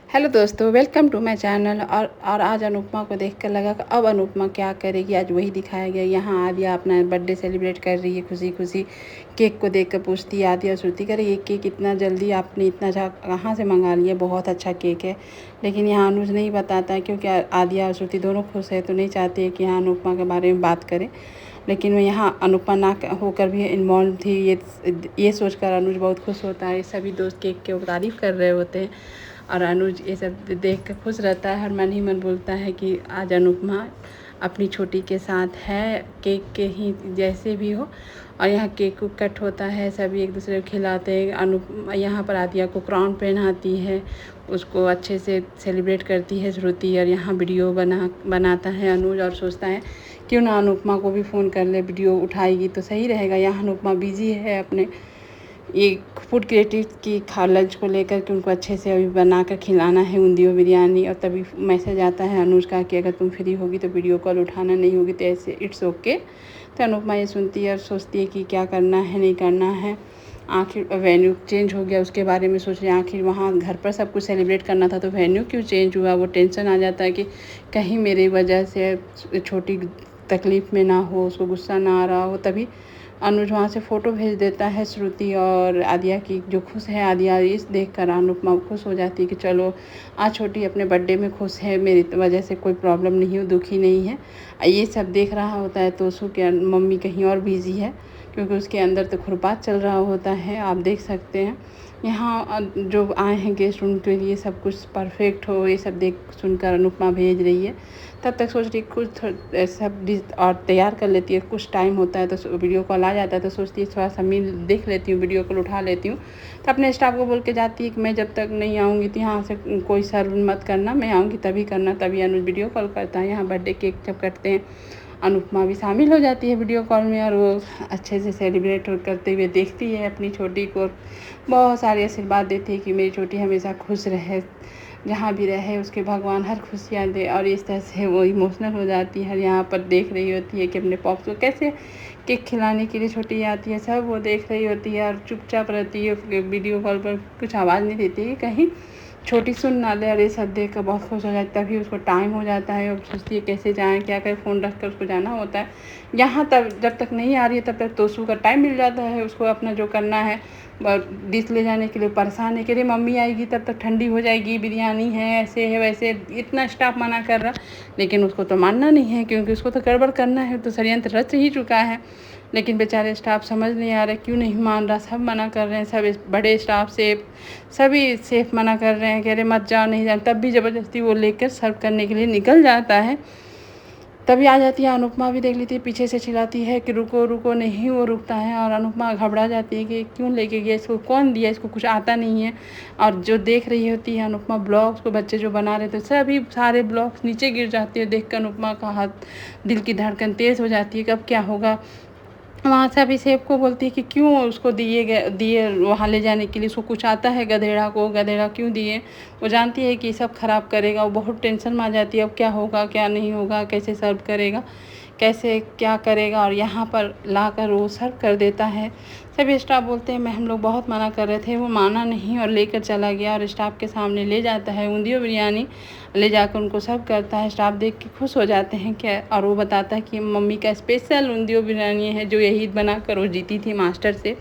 Hello दोस्तों, welcome to my channel. और आज अनुपमा को देखकर लगा कि अब अनुपमा क्या करेगी। आज वही दिखाया गया। यहाँ आदिया अपना बर्थडे सेलिब्रेट कर रही है खुशी खुशी। केक को देखकर पूछती है आदिया और श्रुति, करे ये केक इतना जल्दी आपने इतना कहाँ से मंगा लिया, बहुत अच्छा केक है। लेकिन यहाँ अनुज नहीं बताता है, क्योंकि आदिया और श्रुति दोनों खुश है तो नहीं चाहती है कि यहाँ अनुपमा के बारे में बात करें। लेकिन वो यहाँ अनुपमा ना होकर भी इन्वॉल्व थी, ये सोचकर अनुज बहुत खुश होता है। सभी दोस्त केक के तारीफ़ कर रहे होते हैं और अनुज ये सब देख कर खुश रहता है। हर मन ही मन बोलता है कि आज अनुपमा अपनी छोटी के साथ है, केक के ही जैसे भी हो। और यहाँ केक कट होता है, सभी एक दूसरे को खिलाते हैं। यहाँ पर आदिया को क्राउन पहनाती है, उसको अच्छे से सेलिब्रेट करती है श्रुति। और यहाँ वीडियो बनाता है अनुज और सोचता है क्यों ना अनुपमा को भी फ़ोन कर ले, वीडियो उठाएगी तो सही रहेगा। यहाँ अनुपमा बिजी है अपने ये फूड क्रिएटिव की लंच को लेकर के, उनको अच्छे से अभी बना कर खिलाना है उंदियो बिरयानी। और तभी मैसेज आता है अनुज का कि अगर तुम फ्री होगी तो वीडियो कॉल उठाना, नहीं होगी तो ऐसे इट्स ओके। तो अनुपमा ये सुनती है और सोचती है कि क्या करना है नहीं करना है। आखिर वेन्यू चेंज हो गया, उसके बारे में सोच रही है। आखिर वहाँ घर पर सब कुछ सेलिब्रेट करना था तो वेन्यू क्यों चेंज हुआ। वो टेंशन आ जाता है कि कहीं मेरी वजह से छोटी तकलीफ़ में ना हो, उसको गुस्सा ना आ रहा हो। तभी अनुज वहाँ से फ़ोटो भेज देता है श्रुति और आदिया की, जो खुश है। आदिया इस देखकर अनुपमा खुश हो जाती है कि चलो आज छोटी अपने बर्थडे में खुश है, मेरी वजह से कोई प्रॉब्लम नहीं हो, दुखी नहीं है। ये सब देख रहा होता है तो उसके मम्मी कहीं और बिज़ी है, क्योंकि उसके अंदर तो खुरपात चल रहा होता है, आप देख सकते हैं। यहाँ जो आए हैं गेस्ट उनके लिए सब कुछ परफेक्ट हो, ये सब देख सुनकर अनुपमा भेज रही है। तब तक सोच रही कुछ सब डिश और तैयार कर लेती है। कुछ टाइम होता है तो वीडियो कॉल आ जाता है तो सोचती है थोड़ा सा मिल देख लेती हूँ, वीडियो कॉल उठा लेती हूँ। तो अपने स्टाफ को बोल के जाती है कि मैं जब तक नहीं आऊँगी तो यहाँ से कोई सर्व मत करना, मैं आऊँगी तभी करना। तभी अनुज वीडियो कॉल करता है। यहाँ बर्थडे केक जब कटते हैं अनुपमा भी शामिल हो जाती है वीडियो कॉल में, और वो अच्छे से सेलिब्रेट करते हुए देखती है अपनी छोटी को। बहुत सारे आशीर्वाद देती है कि मेरी छोटी हमेशा खुश रहे, जहाँ भी रहे उसके भगवान हर खुशियाँ दे। और इस तरह से वो इमोशनल हो जाती है। यहाँ पर देख रही होती है कि अपने पॉप्स को कैसे केक खिलाने के लिए छोटी आती है, सब वो देख रही होती है और चुपचाप रहती है। वीडियो कॉल पर कुछ आवाज़ नहीं देती है कहीं छोटी सुन ना ले। और ये सब देख कर बहुत खुश हो जाती है। तभी उसको टाइम हो जाता है और सोचती है कैसे जाएँ क्या करें, फ़ोन रख कर उसको जाना होता है। यहाँ तब जब तक नहीं आ रही है तब तक तोसू का टाइम मिल जाता है उसको अपना जो करना है डिश ले जाने के लिए। परेशान है कि अरे मम्मी आएगी तब तक ठंडी हो जाएगी, बिरयानी है, ऐसे है वैसे। इतना स्टाफ मना कर रहा, लेकिन उसको तो मानना नहीं है, क्योंकि उसको तो गड़बड़ करना है, तो षड्यंत्र रच ही चुका है। लेकिन बेचारे स्टाफ समझ नहीं आ रहे क्यों नहीं मान रहा। सब मना कर रहे हैं, सब बड़े स्टाफ सेफ सभी सेफ मना कर रहे हैं कि अरे मत जाओ नहीं जाओ। तब भी ज़बरदस्ती वो लेकर सर्व करने के लिए निकल जाता है। तभी आ जाती है अनुपमा भी, देख लेती है, पीछे से चिल्लाती है कि रुको रुको, नहीं वो रुकता है। और अनुपमा घबरा जाती है कि क्यों लेके गया, इसको कौन दिया, इसको कुछ आता नहीं है। और जो देख रही होती है अनुपमा ब्लॉग्स को, बच्चे जो बना रहे थे सभी सारे ब्लॉग्स नीचे गिर जाते हैं। देख कर अनुपमा का हाथ, दिल की धड़कन तेज़ हो जाती है कि अब क्या होगा। वहाँ से अभी सेफ को बोलती है कि क्यों उसको दिए वहाँ ले जाने के लिए, उसको कुछ आता है गधेड़ा क्यों दिए। वो जानती है कि सब खराब करेगा। वो बहुत टेंशन में आ जाती है, अब क्या होगा क्या नहीं होगा, कैसे सर्व करेगा, कैसे क्या करेगा। और यहाँ पर लाकर वो सर्व कर देता है। सभी स्टाफ बोलते हैं मैं हम लोग बहुत मना कर रहे थे, वो माना नहीं और लेकर चला गया। और स्टाफ के सामने ले जाता है उंदियो बिरयानी, ले जाकर उनको सर्व करता है। स्टाफ देख के खुश हो जाते हैं क्या। और वो बताता है कि मम्मी का स्पेशल उंदियो बिरयानी है, जो यही बनाकर वो जीती थी मास्टर से।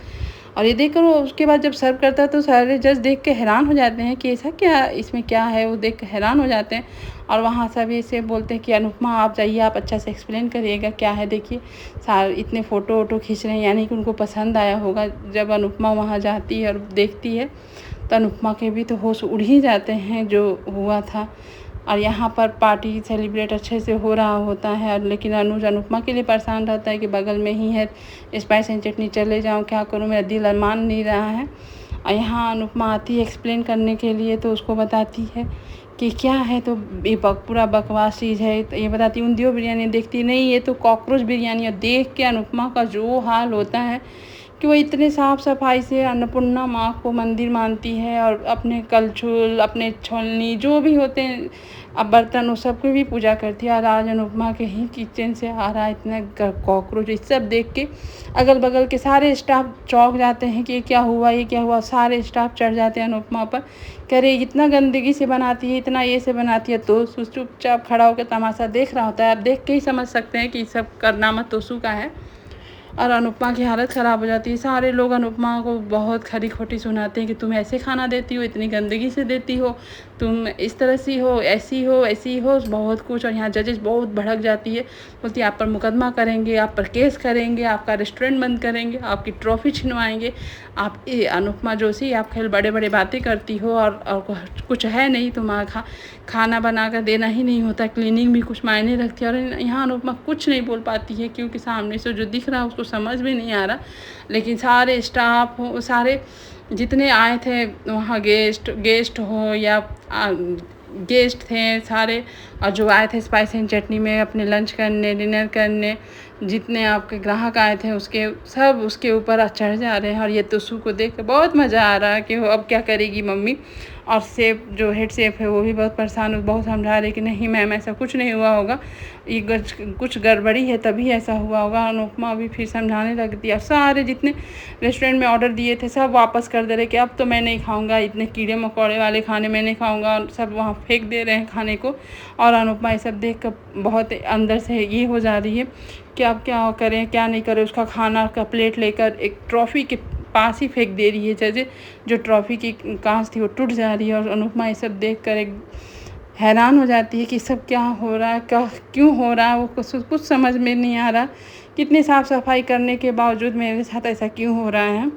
और ये देखकर वो उसके बाद जब सर्व करता है तो सारे जज देख के हैरान हो जाते हैं कि ऐसा क्या, इसमें क्या है, वो देख के हैरान हो जाते हैं। और वहाँ सभी से बोलते हैं कि अनुपमा आप जाइए, आप अच्छा से एक्सप्लेन करिएगा क्या है। देखिए सारे इतने फ़ोटो वोटो खींच रहे हैं, यानी कि उनको पसंद आया होगा। जब अनुपमा वहाँ जाती है और देखती है तो अनुपमा के भी तो होश उड़ ही जाते हैं जो हुआ था। और यहाँ पर पार्टी सेलिब्रेट अच्छे से हो रहा होता है, लेकिन अनुज अनुपमा के लिए परेशान रहता है कि बगल में ही है, स्पाइस एंड चटनी, चले जाऊँ क्या करूँ, मेरा दिल मान नहीं रहा है। और यहाँ अनुपमा आती है एक्सप्लेन करने के लिए, तो उसको बताती है कि क्या है, तो ये पूरा बकवास चीज़ है। तो ये बताती उंदियो बिरयानी, देखती नहीं ये तो कॉकरोच बिरयानी है। देख के अनुपमा का जो हाल होता है कि वो इतने साफ़ सफाई से अन्नपूर्णा माँ को मंदिर मानती है और अपने कलछुल, अपने छोलनी जो भी होते हैं अब बर्तन, उस सब की भी पूजा करती है। और आज अनुपमा के ही किचन से आ रहा है इतना कॉकरोच। इस सब देख के अगल बगल के सारे स्टाफ चौंक जाते हैं कि ये क्या हुआ, ये क्या हुआ। सारे स्टाफ चढ़ जाते हैं अनुपमा पर, कह रहे इतना गंदगी से बनाती है, इतना ये से बनाती है। तो चुपचाप खड़ा होकर तमाशा देख रहा होता है। आप देख के ही समझ सकते हैं कि सब कारनामा तोसू का है। और अनुपमा की हालत ख़राब हो जाती है। सारे लोग अनुपमा को बहुत खरी खोटी सुनाते हैं कि तुम ऐसे खाना देती हो, इतनी गंदगी से देती हो, तुम इस तरह सी हो, ऐसी हो, बहुत कुछ। और यहाँ जजेस बहुत भड़क जाती है, बोलती है आप पर मुकदमा करेंगे, आप पर केस करेंगे, आपका रेस्टोरेंट बंद करेंगे, आपकी ट्रॉफ़ी छिनवाएंगे। आप अनुपमा जोशी, आप खेल बड़े बड़े बातें करती हो और कुछ है नहीं, तुम्हारा खाना बना कर देना ही नहीं होता, क्लीनिंग भी कुछ मायने रखती है। और यहाँ अनुपमा कुछ नहीं बोल पाती है क्योंकि सामने से जो दिख रहा है उसको समझ में नहीं आ रहा। लेकिन सारे स्टाफ हो, सारे जितने आए थे वहाँ गेस्ट हो या गेस्ट थे सारे, और जो आए थे स्पाइस एंड चटनी में अपने लंच करने, डिनर करने, जितने आपके ग्राहक आए थे उसके सब उसके ऊपर चढ़ जा रहे हैं। और ये तुसु को देख कर बहुत मज़ा आ रहा है कि अब क्या करेगी मम्मी। और शेफ़ जो हेड शेफ़ है वो भी बहुत परेशान, बहुत समझा रहे कि नहीं मैम ऐसा कुछ नहीं हुआ होगा, ये कुछ गड़बड़ी है तभी ऐसा हुआ होगा। अनुपमा भी फिर समझाने लगती है। सारे जितने रेस्टोरेंट में ऑर्डर दिए थे सब वापस कर दे रहे कि अब तो मैं नहीं खाऊंगा, इतने कीड़े मकोड़े वाले खाने मैं नहीं खाऊंगा। और सब वहाँ फेंक दे रहे हैं खाने को। और अनुपमा ये सब देख कर बहुत अंदर से ये हो जा रही है कि अब क्या करें क्या नहीं करें। उसका खाना का प्लेट लेकर एक ट्रॉफ़ी के पास ही फेंक दे रही है जैसे, जो ट्रॉफ़ी की कांच थी वो टूट जा रही है। और अनुपमा ये सब देख कर एक हैरान हो जाती है कि सब क्या हो रहा है, क्या क्यों हो रहा है, वो कुछ समझ में नहीं आ रहा। कितनी साफ़ सफाई करने के बावजूद मेरे साथ ऐसा क्यों हो रहा है।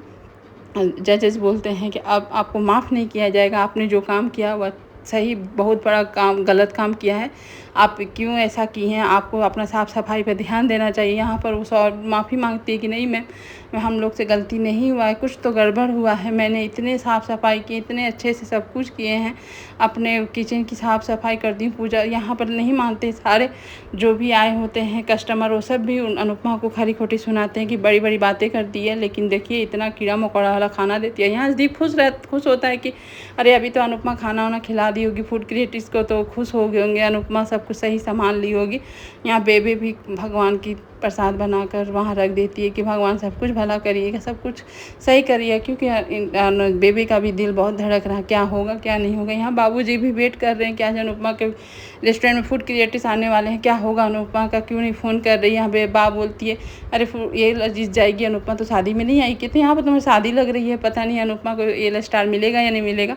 जजेस बोलते हैं कि अब आपको माफ़ नहीं किया जाएगा, आपने जो काम किया वह सही बहुत बड़ा काम गलत काम किया है, आप क्यों ऐसा किए हैं, आपको अपना साफ़ सफाई पर ध्यान देना चाहिए। यहाँ पर वो माफ़ी मांगती है कि नहीं मैम, हम लोग से गलती नहीं हुआ है, कुछ तो गड़बड़ हुआ है, मैंने इतने साफ़ सफाई की, इतने अच्छे से सब कुछ किए हैं, अपने किचन की साफ़ सफाई करती हूँ, पूजा। यहाँ पर नहीं मानते सारे जो भी आए होते हैं कस्टमर, वो सब भी अनुपमा को खरी खोटी सुनाते हैं कि बड़ी बड़ी बातें करती है, लेकिन देखिए इतना कीड़ा मकोड़ा वाला खाना देती है। यहाँ दीप खुश होता है कि अरे अभी तो अनुपमा खाना वाना खिला दी होगी, फूड क्रिएटिव्स को तो खुश हो गए होंगे, अनुपमा सब कुछ सही संभाल ली होगी। यहाँ बेबी भी भगवान की प्रसाद बनाकर वहाँ रख देती है कि भगवान सब कुछ भला करिएगा, सब कुछ सही करिए, क्योंकि बेबी का भी दिल बहुत धड़क रहा है क्या होगा क्या नहीं होगा। यहाँ बाबूजी भी वेट कर रहे हैं कि आज अनुपमा के रेस्टोरेंट में फूड क्रिएटिव्स आने वाले हैं, क्या होगा अनुपमा का, क्यों नहीं फ़ोन कर रही है। यहाँ बा बोलती है अरे ये जीत जाएगी अनुपमा, तो शादी में नहीं आई, कहते यहाँ पर तुम्हें शादी लग रही है, पता नहीं अनुपमा को ये स्टार मिलेगा या नहीं मिलेगा।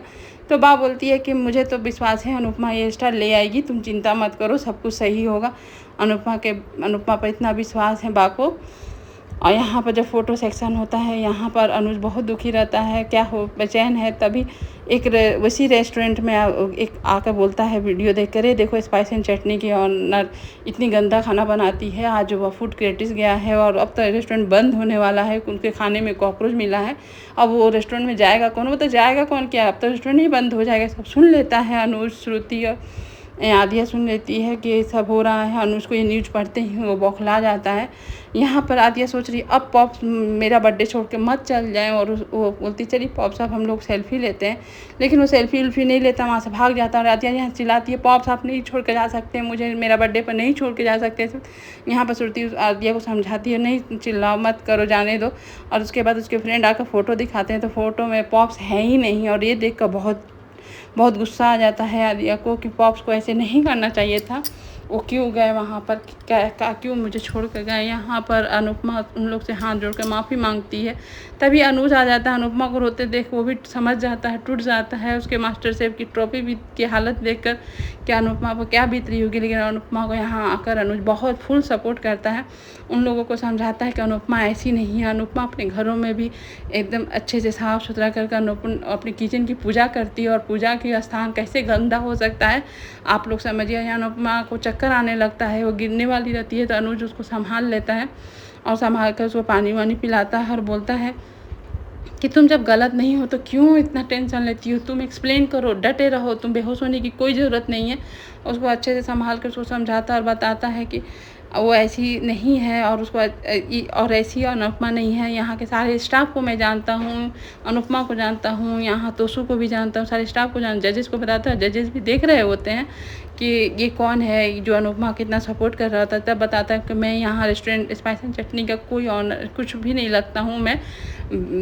तो बा बोलती है कि मुझे तो विश्वास है अनुपमा ये स्टार ले आएगी, तुम चिंता मत करो, सब कुछ सही होगा। अनुपमा पर इतना विश्वास है बा को। और यहाँ पर जब फ़ोटो सेक्शन होता है यहाँ पर अनुज बहुत दुखी रहता है, क्या हो बेचैन है। तभी उसी रेस्टोरेंट में एक आकर बोलता है वीडियो देख कर, देखो स्पाइस एंड चटनी की ऑनर इतनी गंदा खाना बनाती है, आज वो फूड क्रिएटिव्स गया है और अब तो रेस्टोरेंट बंद होने वाला है, उनके खाने में कॉकरोच मिला है, अब वो रेस्टोरेंट में जाएगा कौन, वो तो जाएगा कौन, क्या अब तो रेस्टोरेंट ही बंद हो जाएगा। सब सुन लेता है अनुज, श्रुति और आदिया सुन लेती है कि सब हो रहा है। अनुज को ये न्यूज़ पढ़ते ही वो बौखला जाता है। यहाँ पर आदिया सोच रही अब पॉप्स मेरा बर्थडे छोड़ के मत चल जाएं, और वो बोलती चलिए पॉप्स आप हम लोग सेल्फी लेते हैं, लेकिन वो सेल्फी उल्फी नहीं लेता, वहाँ से भाग जाता है। और आदिया यहाँ चिल्लाती है पॉप्स आप नहीं छोड़ के जा सकते, मुझे मेरा बर्थडे पर नहीं छोड़ के जा सकते। यहाँ पर श्रुति आदिया को समझाती है नहीं चिल्लाओ मत करो, जाने दो। और उसके बाद उसके फ्रेंड आकर फ़ोटो दिखाते हैं तो फ़ोटो में पॉप्स है ही नहीं। और ये देख कर बहुत गुस्सा आ जाता है आदिया को कि पॉप्स को ऐसे नहीं करना चाहिए था, वो क्यों गए वहाँ पर, क्या क्यों मुझे छोड़ कर गए। यहाँ पर अनुपमा उन लोग से हाथ जोड़ कर माफ़ी मांगती है। तभी अनुज आ जाता है, अनुपमा को रोते देख वो भी समझ जाता है, टूट जाता है। उसके मास्टर शेफ की ट्रॉफी भी की हालत देखकर क्या अनुपमा को क्या बीत रही होगी। लेकिन अनुपमा को यहाँ आकर अनुज बहुत फुल सपोर्ट करता है, उन लोगों को समझाता है कि अनुपमा ऐसी नहीं है। अनुपमा अपने घरों में भी एकदम अच्छे से साफ़ सुथरा कर अपनी किचन की पूजा करती है, और पूजा की स्थान कैसे गंदा हो सकता है आप लोग समझिए। यहाँ अनुपमा को चक्कर आने लगता है, वो गिरने वाली रहती है तो अनुज उसको संभाल लेता है और संभाल कर उसको पानी वानी पिलाता है और बोलता है कि तुम जब गलत नहीं हो तो क्यों इतना टेंशन लेती हो, तुम एक्सप्लेन करो, डटे रहो, तुम बेहोश होने की कोई ज़रूरत नहीं है। उसको अच्छे से संभाल कर उसको समझाता और बताता है कि वो ऐसी नहीं है और उसको और ऐसी अनुपमा नहीं है। यहाँ के सारे स्टाफ को मैं जानता हूँ, अनुपमा को जानता हूँ, यहाँ तोसू को भी जानता हूँ, सारे स्टाफ को जजेस को बताता है। जजेस भी देख रहे होते हैं कि ये कौन है जो अनुपमा कितना सपोर्ट कर रहा था। तब बताता है कि मैं यहाँ रेस्टोरेंट स्पाइस एंड चटनी का कोई ऑनर कुछ भी नहीं लगता हूँ, मैं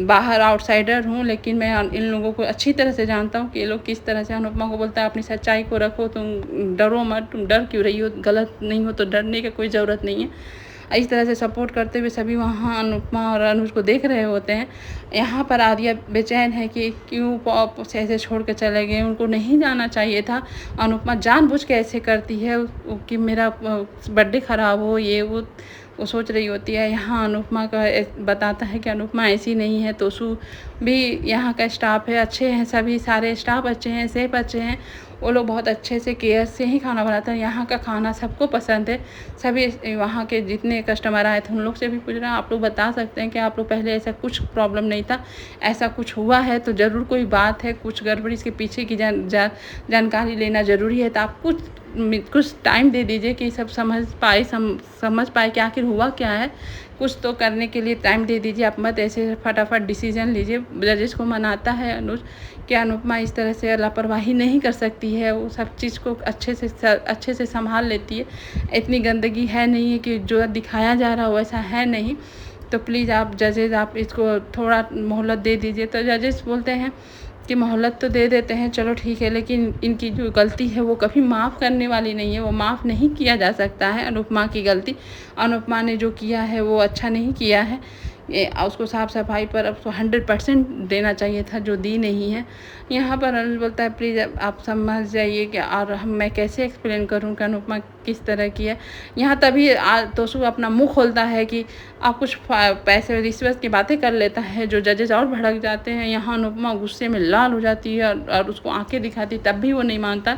बाहर आउटसाइडर हूँ, लेकिन मैं इन लोगों को अच्छी तरह से जानता हूँ कि ये लोग किस तरह से। अनुपमा को बोलता है अपनी सच्चाई को रखो, तुम डरो मत, तुम डर क्यों रही हो, गलत नहीं हो तो डरने की कोई ज़रूरत नहीं है। इस तरह से सपोर्ट करते हुए सभी वहाँ अनुपमा और अनुज को देख रहे होते हैं। यहाँ पर आदिया बेचैन है कि क्यों पॉप ऐसे छोड़ के चले गए, उनको नहीं जाना चाहिए था। अनुपमा जानबूझ के ऐसे करती है कि मेरा बर्थडे ख़राब हो, ये वो सोच रही होती है। यहाँ अनुपमा का बताता है कि अनुपमा ऐसी नहीं है। तोसू भी यहाँ का स्टाफ है, अच्छे हैं सभी, सारे स्टाफ अच्छे हैं, सेफ अच्छे हैं। वो लोग बहुत अच्छे से केयर से ही खाना बनाते हैं। यहाँ का खाना सबको पसंद है। सभी वहाँ के जितने कस्टमर आए थे उन लोग से भी पूछ रहे हैं, आप लोग बता सकते हैं कि आप लोग पहले ऐसा कुछ प्रॉब्लम नहीं था, ऐसा कुछ हुआ है तो ज़रूर कोई बात है, कुछ गड़बड़ी, इसके पीछे की जानकारी लेना ज़रूरी है। तो आप कुछ टाइम दे दीजिए कि सब समझ पाए कि आखिर हुआ क्या है। कुछ तो करने के लिए टाइम दे दीजिए, आप मत ऐसे फटाफट डिसीजन लीजिए। जजेस को मनाता है अनुज कि अनुपमा इस तरह से लापरवाही नहीं कर सकती है, वो सब चीज़ को अच्छे से संभाल लेती है। इतनी गंदगी है नहीं है कि जो दिखाया जा रहा हो वैसा है नहीं। तो प्लीज़ आप जजेस आप इसको थोड़ा मोहलत दे दीजिए। तो जजेस बोलते हैं कि मोहलत तो दे देते हैं, चलो ठीक है, लेकिन इनकी जो गलती है वो कभी माफ़ करने वाली नहीं है, वो माफ़ नहीं किया जा सकता है। अनुपमा की गलती, अनुपमा ने जो किया है वो अच्छा नहीं किया है। उसको साफ़ सफाई पर उसको 100% देना चाहिए था, जो दी नहीं है। यहाँ पर अनुज बोलता है प्लीज़ आप समझ जाइए कि और मैं कैसे एक्सप्लेन करूँ कि अनुपमा किस तरह की है। यहाँ तभी तोसू अपना मुँह खोलता है कि आप कुछ पैसे रिश्वत की बातें कर लेता है, जो जजेस और भड़क जाते हैं। यहाँ अनुपमा गुस्से में लाल हो जाती है और उसको आंखें दिखाती, तब भी वो नहीं मानता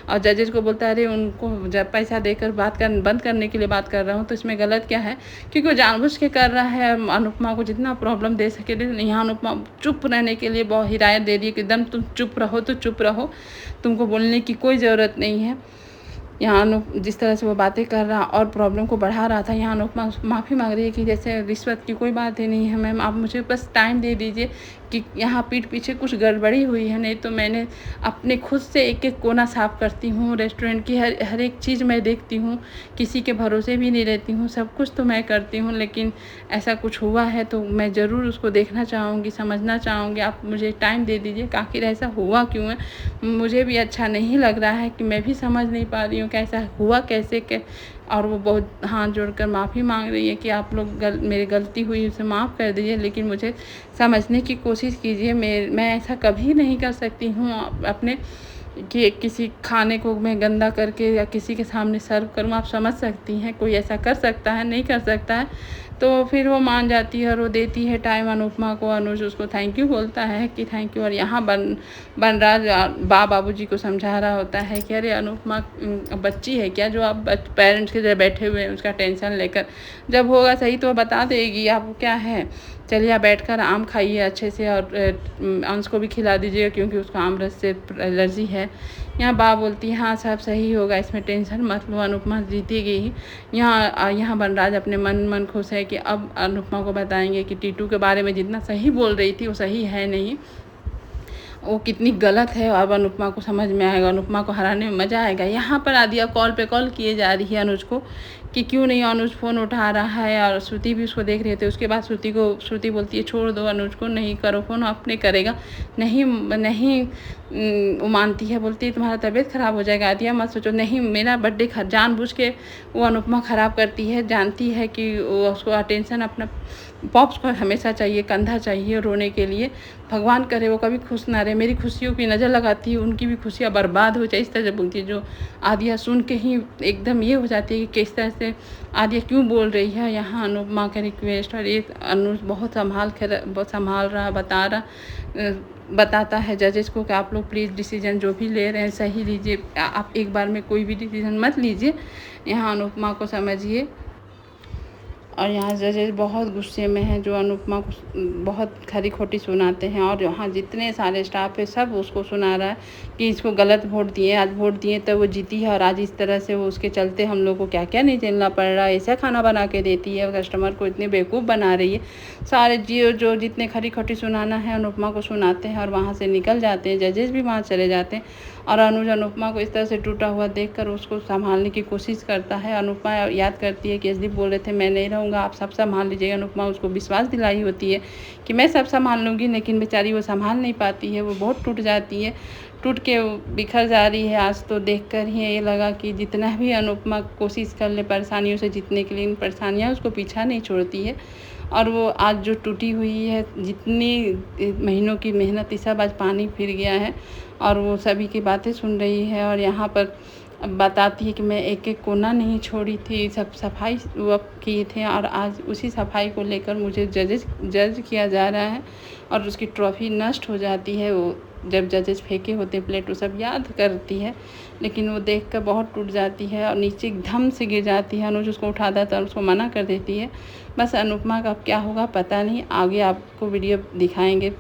और जजेस को बोलता है अरे उनको जब पैसा देकर बंद करने के लिए बात कर रहा हूँ, तो इसमें गलत क्या है, क्योंकि वो जानबूझ के कर रहा है अनुपमा को जितना प्रॉब्लम दे सके। यहाँ अनुपमा चुप रहने के लिए बहुत हिदायत दे दी है कि एकदम तुम चुप रहो, तो चुप रहो, तुमको बोलने की कोई ज़रूरत नहीं है। यहाँ जिस तरह से वो बातें कर रहा और प्रॉब्लम को बढ़ा रहा था, यहाँ अनुपमा माफ़ी मांग रही है कि जैसे रिश्वत की कोई बात ही नहीं है मैम, आप मुझे बस टाइम दे दीजिए कि यहाँ पीठ पीछे कुछ गड़बड़ी हुई है, नहीं तो मैंने अपने खुद से एक एक कोना साफ़ करती हूँ, रेस्टोरेंट की हर एक चीज़ मैं देखती हूँ, किसी के भरोसे भी नहीं रहती हूँ, सब कुछ तो मैं करती हूँ, लेकिन ऐसा कुछ हुआ है तो मैं ज़रूर उसको देखना चाहूँगी, समझना चाहूँगी। आप मुझे टाइम दे दीजिए कि आखिर ऐसा हुआ क्यों है। मुझे भी अच्छा नहीं लग रहा है कि मैं भी समझ नहीं पा रही हूँ कि ऐसा हुआ कैसे के। और वो बहुत हाथ जोड़कर माफ़ी मांग रही है कि आप लोग मेरी गलती हुई उसे माफ़ कर दीजिए, लेकिन मुझे समझने की कोशिश कीजिए। मैं ऐसा कभी नहीं कर सकती हूँ अपने कि किसी खाने को मैं गंदा करके या किसी के सामने सर्व करूँ। आप समझ सकती हैं कोई ऐसा कर सकता है, नहीं कर सकता है। तो फिर वो मान जाती है और वो देती है टाइम अनुपमा को। अनुज उसको थैंक यू बोलता है कि थैंक यू। और यहाँ बनराज बाबूजी को समझा रहा होता है कि अरे अनुपमा बच्ची है क्या जो आप पेरेंट्स के जगह बैठे हुए हैं उसका टेंशन लेकर, जब होगा सही तो बता देगी, आपको क्या है। चलिए आप बैठकर आम खाइए अच्छे से और अंश को भी खिला दीजिएगा क्योंकि उसको आम रस से एलर्जी है। यहाँ बोलती है हाँ सब सही होगा, इसमें टेंशन मत लो, अनुपमा जीतेगी ही। यहाँ बनराज अपने मन खुश है कि अब अनुपमा को बताएंगे कि टीटू के बारे में जितना सही बोल रही थी वो सही है नहीं, वो कितनी गलत है। अब अनुपमा को समझ में आएगा, अनुपमा को हराने में मज़ा आएगा। यहाँ पर आदिया कॉल पे कॉल किए जा रही है अनुज को कि क्यों नहीं अनुज फ़ोन उठा रहा है, और श्रुति भी उसको देख रही थी। उसके बाद श्रुति बोलती है छोड़ दो अनुज को, नहीं करो फ़ोन, अपने करेगा। नहीं वो मानती है, बोलती है तुम्हारा तबीयत ख़राब हो जाएगा आदिया, मत सोचो। नहीं, मेरा बर्थडे जानबूझ के वो अनुपमा ख़राब करती है, जानती है कि वो उसको अटेंशन अपना पॉप्स को हमेशा चाहिए, कंधा चाहिए रोने के लिए। भगवान करे वो कभी खुश ना रहे, मेरी खुशियों की नज़र लगाती है, उनकी भी खुशियाँ बर्बाद हो जाए, इस तरह से बोलती है। जो आदिया सुन के ही एकदम ये हो जाती है कि किस तरह से आदिया क्यों बोल रही है। यहाँ अनुपमा का रिक्वेस्ट और ये अनुज बहुत संभाल रहा बताता है जजेस को कि आप लोग प्लीज़ डिसीजन जो भी ले रहे हैं सही लीजिए, आप एक बार में कोई भी डिसीजन मत लीजिए, यहाँ अनुपमा को समझिए। और यहाँ जजेस बहुत गुस्से में हैं, जो अनुपमा को बहुत खरी खोटी सुनाते हैं। और यहाँ जितने सारे स्टाफ है सब उसको सुना रहा है कि इसको गलत वोट दिए, आज वोट दिए तब वो जीती है और आज इस तरह से वो उसके चलते हम लोग को क्या क्या नहीं झेलना पड़ रहा है। ऐसा खाना बना के देती है, कस्टमर को इतनी बेवकूफ़ बना रही है। सारे जो जितने खरी खोटी सुनाना है अनुपमा को सुनाते हैं और वहाँ से निकल जाते हैं। जजेस भी वहाँ चले जाते हैं और अनुज अनुपमा को इस तरह से टूटा हुआ देखकर उसको संभालने की कोशिश करता है। अनुपमा याद करती है कि एसडीप बोल रहे थे मैं नहीं रहूँगा, आप सब संभाल लीजिएगा। अनुपमा उसको विश्वास दिलाई होती है कि मैं सब संभाल लूँगी, लेकिन बेचारी वो संभाल नहीं पाती है, वो बहुत टूट जाती है, टूट के बिखर जा रही है। आज तो देखकर ही ये लगा कि जितना भी अनुपमा कोशिश कर ले परेशानियों से जीतने के लिए, इन परेशानियाँ उसको पीछा नहीं छोड़ती है। और वो आज जो टूटी हुई है, जितनी महीनों की मेहनत ये सब आज पानी फिर गया है और वो सभी की बातें सुन रही है। और यहाँ पर बताती है कि मैं एक एक कोना नहीं छोड़ी थी, सब सफाई वो किए थे और आज उसी सफाई को लेकर मुझे जज किया जा रहा है और उसकी ट्रॉफी नष्ट हो जाती है। वो जब जजेस फेंके होते प्लेट वो सब याद करती है, लेकिन वो देखकर बहुत टूट जाती है और नीचे एकदम से गिर जाती है। अनुज उसको उठाता था और उसको मना कर देती है। बस अनुपमा का अब क्या होगा पता नहीं, आगे आपको वीडियो दिखाएंगे।